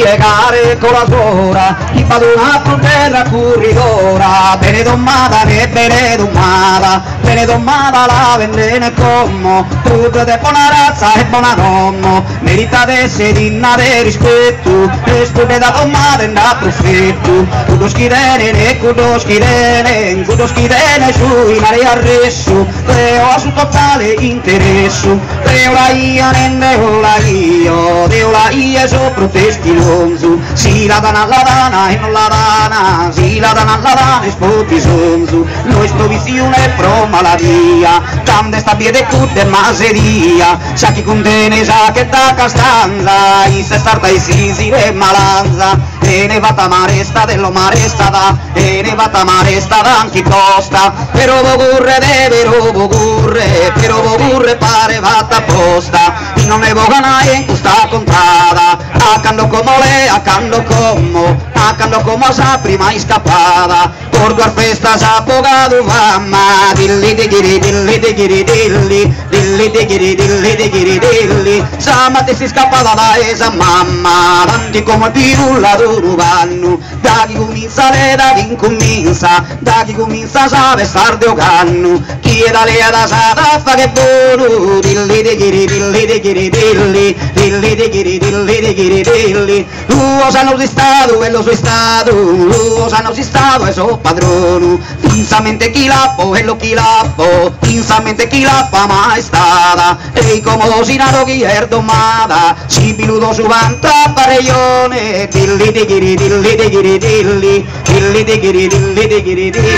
piegare con la suora, chi fa una frutella corridora, bene domata e bene domata la vendene come, tutto è buona razza e buona nonno, merita di essere digna di rispetto, e spude da domata e da profetto, tutto schirene sui mari arresso, creo su totale interesso, creo la ia nende o la io, deo la ia sopra festilonzo, si la dana e non la dana, si la dana e spoti sonzo, noi sto visione pro maladia, tante sta piede cutte maseria, sa chi contene sa che da castanza, i se starta i sisi e malanza, e ne vata maresta dello marestata, e ne vata marestata anche tosta, però vocurre deve vocurre, però vocurre pare fatta apposta, e non ne vocana in questa contrada, accanto come sa prima in scappata, por guar festa sa bogado mamma, dilli digiri dilli digiri dilli, dilli digiri dilli digiri dilli, sa mate si scappata da esa mamma, avanti come pirulla d'uruvanno, da chi comincia le da chi comincia sa vestar de ocanno, chi è da lea da sa raffa che buono, dilli digiri dilli digiri dilli, dilli digiri dilli digiri dilli, lo sanno si stato e lo suo stato, lo sanno si stato e so padrono, finzamente chi lappo e lo chi lappo, finzamente chi lappa mai stata, e come si nato chi è domata, si piludo su vanta pareione, dilli digiri dilli digiri dilli, dilli digiri dilli digiri dilli.